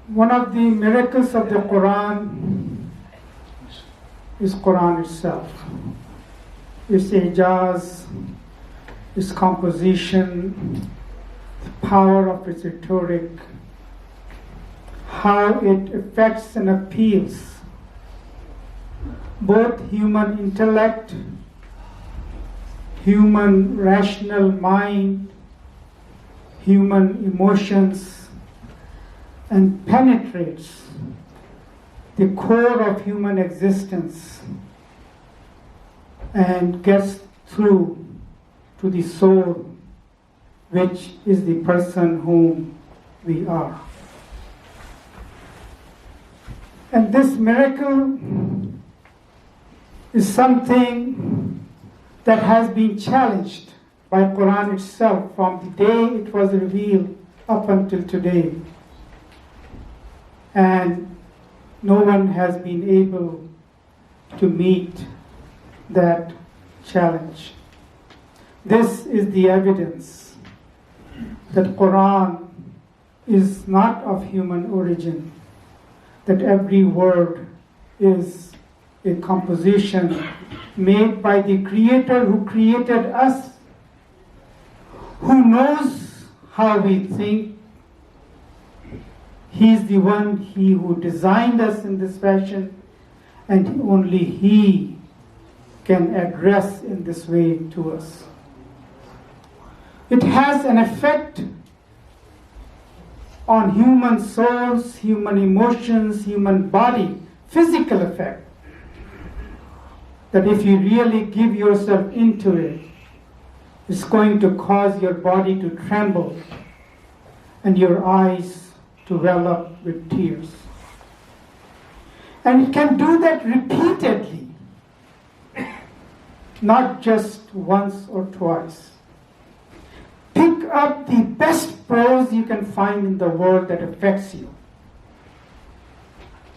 One of the miracles of the Quran is Quran itself. Its ijaz, its composition, the power of its rhetoric, how it affects and appeals both human intellect, human rational mind, human emotions, and penetrates the core of human existence and gets through to the soul, which is the person whom we are. And this miracle is something that has been challenged by Quran itself from the day it was revealed up until today. And no one has been able to meet that challenge. This is the evidence that Quran is not of human origin, that every word is a composition made by the Creator who created us, who knows how we think. He is the one, He who designed us in this fashion, and only He can address in this way to us. It has an effect on human souls, human emotions, human body, physical effect. That if you really give yourself into it, it's going to cause your body to tremble and your eyes to well up with tears. And it can do that repeatedly, not just once or twice. Pick up the best prose you can find in the world that affects you.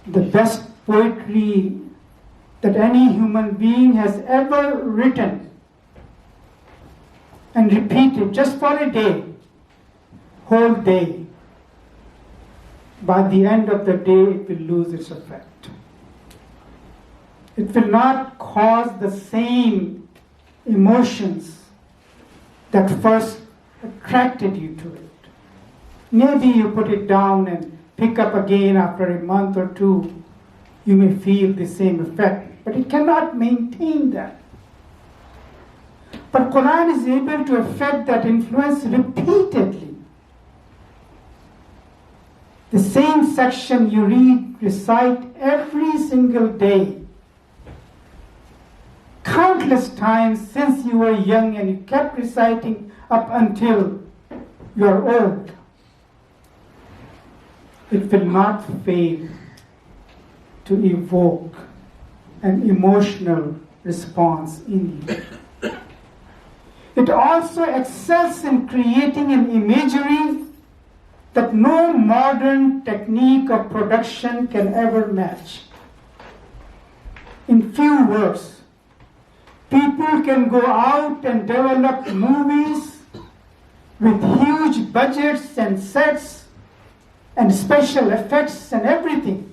The best poetry that any human being has ever written, and repeat it just for a day, whole day. By the end of the day, it will lose its effect. It will not cause the same emotions that first attracted you to it. Maybe you put it down and pick up again after a month or two, you may feel the same effect, but it cannot maintain that. But Quran is able to affect that influence repeatedly. The same section you recite every single day, countless times since you were young, and you kept reciting up until you are old. It will not fail to evoke an emotional response in you. It also excels in creating an imagery that no modern technique of production can ever match. In few words, people can go out and develop movies with huge budgets and sets and special effects and everything.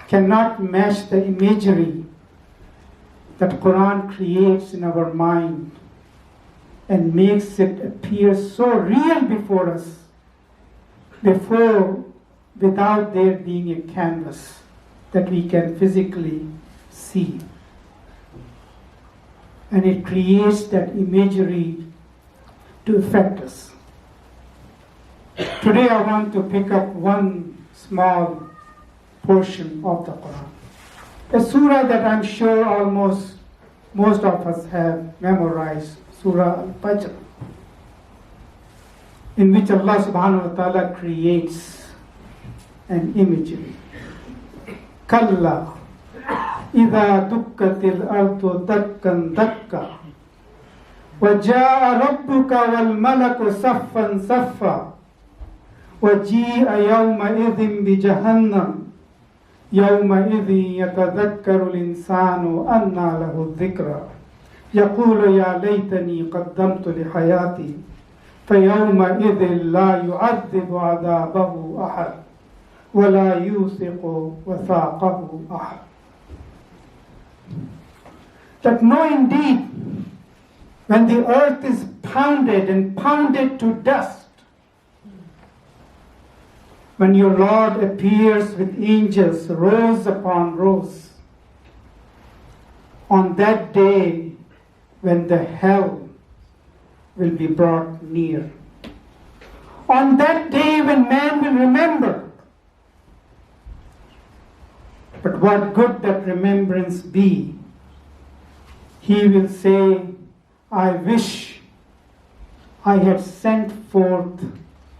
Cannot match the imagery that Quran creates in our mind and makes it appear so real before us, without there being a canvas that we can physically see. And it creates that imagery to affect us. Today I want to pick up one small portion of the Quran. A surah that I'm sure almost most of us have memorized, Surah Al-Fajr, in which Allah subhanahu wa ta'ala creates an imagery. Kalla idha dukkatil ardu dakkan dakka wa jaa rabbuka wal malaku saffan saffa wa ji'a yawma idhin bi jahannam يومئذ يتذكر الإنسان أنى له الذكرى يقول يا ليتني قدمت لحياتي فَيَوْمَئِذٍ لَا يُعَذِّبُ عَذَابَهُ أَحَدٌ وَلَا يُوثِقُ وَثَاقَهُ أَحَدٌ. That no, indeed, when the earth is pounded and pounded to dust, when your Lord appears with angels, rows upon rows, on that day when the hell will be brought near, on that day when man will remember. But what good that remembrance be? He will say, I wish I had sent forth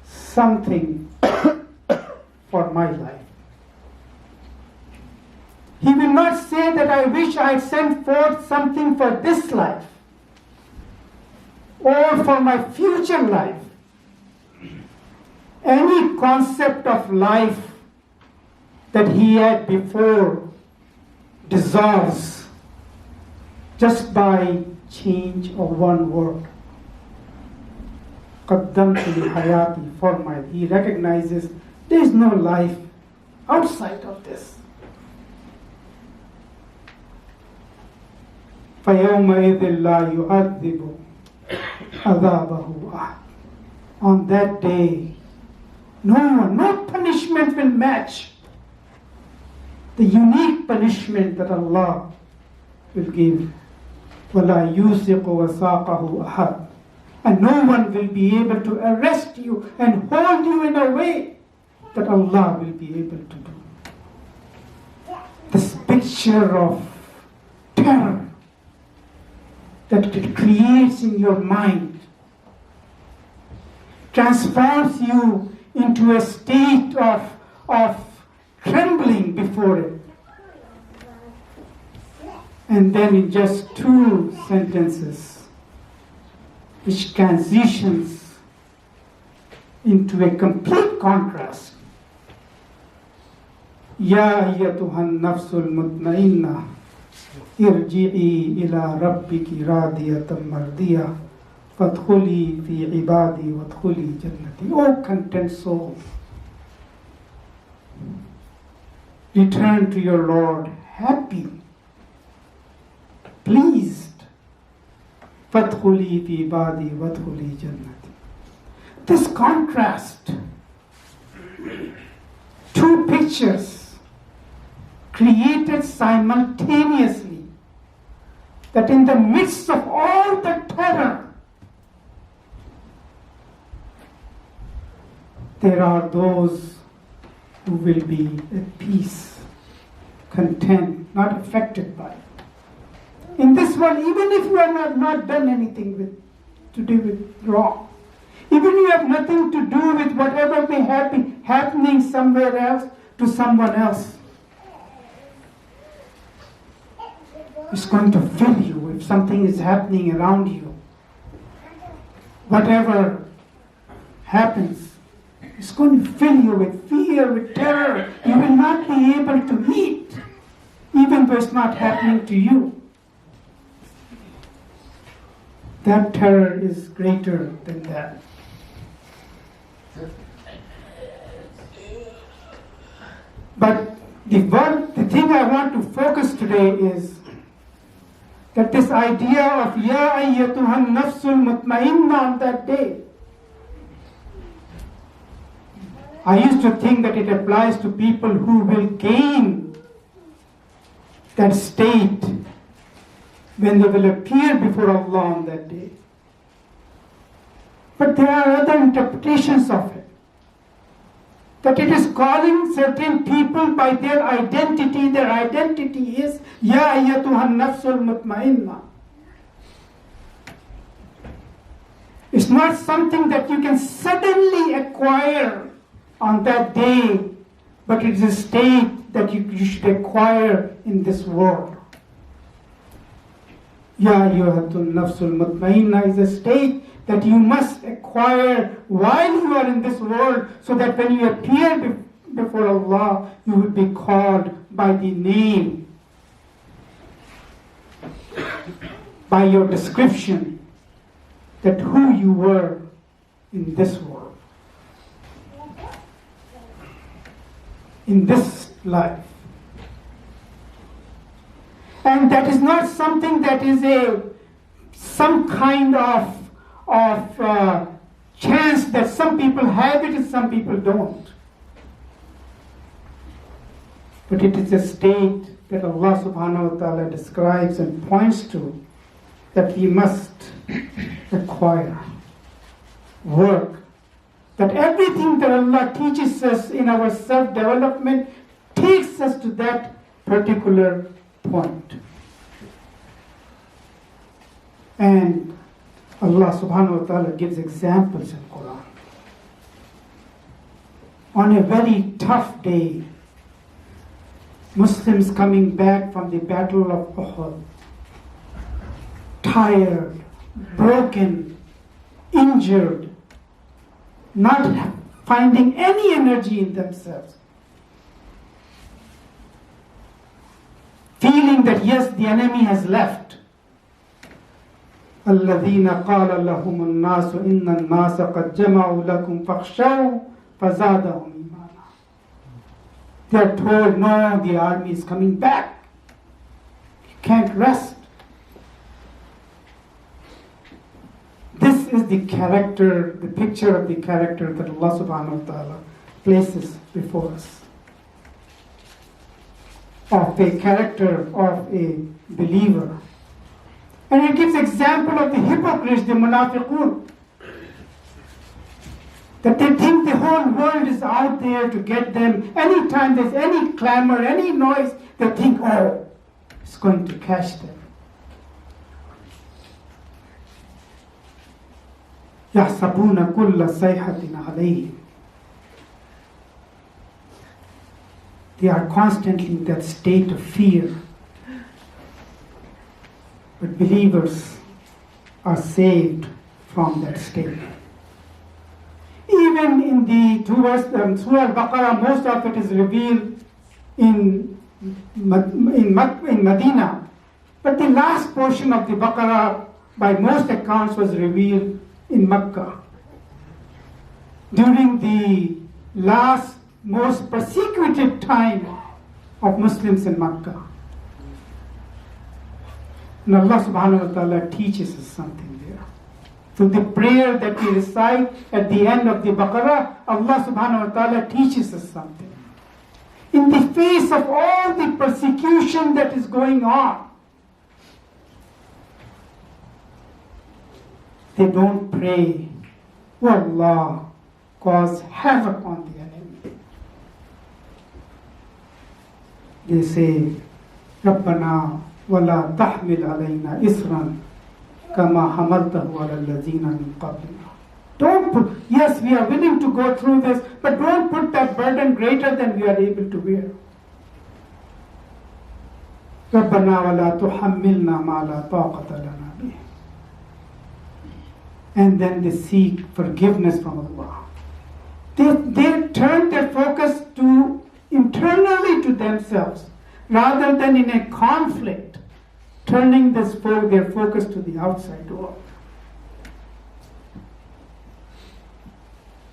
something for my life. He will not say that I wish I had sent forth something for this life or for my future life. Any concept of life that he had before dissolves just by change of one word. قَدَّمْتُ لِحَيَاتِي, for my. He recognizes there is no life outside of this. فَيَوْمَئِذٍ لَا يُعَذِّبُ عَذَابَهُ أَحَدٌ. On that day, no punishment will match the unique punishment that Allah will give. وَلَا يُوثِقُ وَثَاقَهُ أَحَدٌ. And no one will be able to arrest you and hold you in a way that Allah will be able to do. This picture of terror that it creates in your mind transforms you into a state of trembling before it. And then in just 2 sentences, which transitions into a complete contrast. يَا أَيَّتُهَا النَّفْسُ الْمُطْمَئِنَّةُ ارْجِعِي إِلَى رَبِّكِ رَاضِيَةً مَرْضِيَّةً فَادْخُلِي فِي عِبَادِي وَادْخُلِي جَنَّتِي. O content soul, return to your Lord happy, pleased. فَادْخُلِي فِي عِبَادِي وَادْخُلِي جَنَّتِي. This contrast, 2 pictures created simultaneously, that in the midst of all the terror, there are those who will be at peace, content, not affected by it. In this world, even if you have not done anything to do with wrong, even you have nothing to do with whatever may be happening somewhere else to someone else, it's going to fill you if something is happening around you. Whatever happens, it's going to fill you with fear, with terror. You will not be able to eat, even though it's not happening to you. That terror is greater than that. But the thing I want to focus today is that this idea of Ya ayyatuhan nafsul mutmainna on that day. I used to think that it applies to people who will gain that state when they will appear before Allah on that day. But there are other interpretations of it. That it is calling certain people by their identity. Their identity is Ya ayyatuhan nafsul mutmainna. It's not something that you can suddenly acquire on that day, but it is a state that you should acquire in this world. Ya ayyuhatun nafsul mutmainna is a state that you must acquire while you are in this world, so that when you appear before Allah, you will be called by the name, by your description, that who you were in this world, in this life. And that is not something that is some kind of chance that some people have it and some people don't. But it is a state that Allah subhanahu wa ta'ala describes and points to, that we must acquire, work, that everything that Allah teaches us in our self-development takes us to that particular point. And Allah subhanahu wa ta'ala gives examples in Quran. On a very tough day, Muslims coming back from the Battle of Uhud, tired, broken, injured, not finding any energy in themselves, feeling that yes, the enemy has left. الذين قال لهم الناس إن الناس قد جمعوا لكم فاخشوا فزادهم إيمانا. They are told, no, the army is coming back. You can't rest. This is the character, the picture of the character that Allah subhanahu wa ta'ala places before us. Of a character of a believer. And it gives example of the hypocrites, the munafiqun. That they think the whole world is out there to get them. Anytime there's any clamor, any noise, they think, oh, it's going to catch them. يَحْسَبُونَ كُلَّ صَيْحَةٍ عَلَيْهِمْ. They are constantly in that state of fear. But believers are saved from that state. Even in the Surah Al-Baqarah, most of it is revealed in Medina. But the last portion of the Baqarah, by most accounts, was revealed in Mecca. During the last, most persecuted time of Muslims in Mecca. And Allah subhanahu wa ta'ala teaches us something there. Through the prayer that we recite at the end of the Baqarah, Allah subhanahu wa ta'ala teaches us something. In the face of all the persecution that is going on, they don't pray, "Oh Allah, cause havoc on the enemy." They say, "Rabbana وَلَا تَحْمِلْ عَلَيْنَا إِسْرًا كَمَا حَمَلْتَهُ عَلَى الَّذِينَ مِنْ قَبْلِنَا." Don't put, yes, we are willing to go through this, but don't put that burden greater than we are able to bear. رَبَّنَا وَلَا تُحَمِّلْنَا مَا لَا طَاقَةَ لَنَا بِهِ. And then they seek forgiveness from Allah. They turn their focus to internally to themselves, rather than in a conflict, turning their focus to the outside world.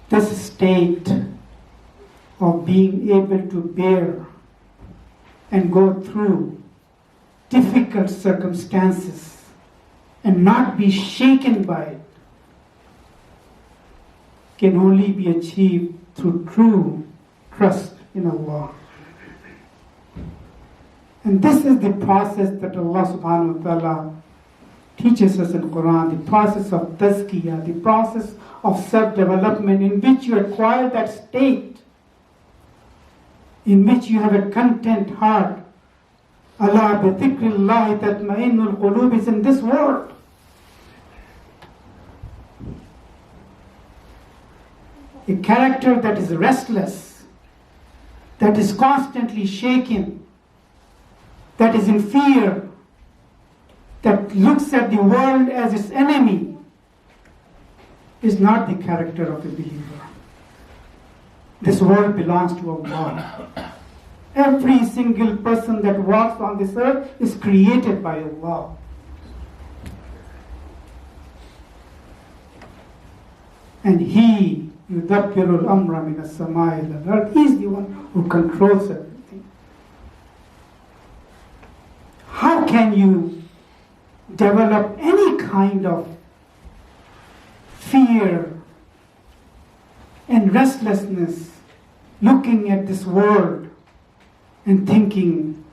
This state of being able to bear and go through difficult circumstances and not be shaken by it can only be achieved through true trust in Allah. And this is the process that Allah subhanahu wa ta'ala teaches us in Quran, the process of tazkiyah, the process of self-development in which you acquire that state, in which you have a content heart. Allah bi dhikrillahi tatma'innul qulub is in this world. A character that is restless, that is constantly shaken, that is in fear, that looks at the world as its enemy, is not the character of a believer. This world belongs to Allah. Every single person that walks on this earth is created by Allah. And He, يُدَبِّرُ الْأَمْرَ مِنَ السَّمَاءِ إِلَى الْأَرْضِ, He is the one who controls everything. How can you develop any kind of fear and restlessness looking at this world and thinking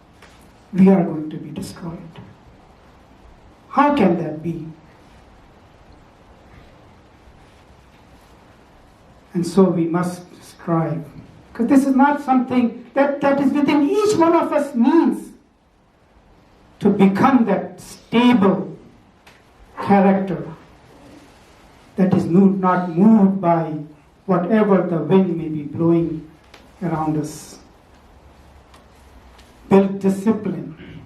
we are going to be destroyed? How can that be? And so we must strive. Because this is not something that is within each one of us means to become that stable character that is not moved by whatever the wind may be blowing around us. Build discipline.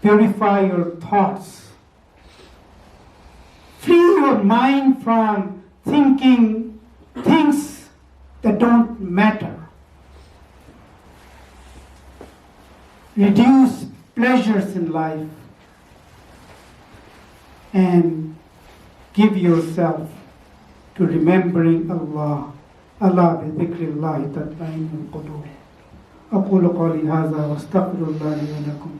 Purify your thoughts. Free your mind from thinking things that don't matter. Reduce pleasures in life and give yourself to remembering Allah. Allah بذكر الله تطمئن القلوب. أقول قولي هذا واستغفر الله لي ولكم.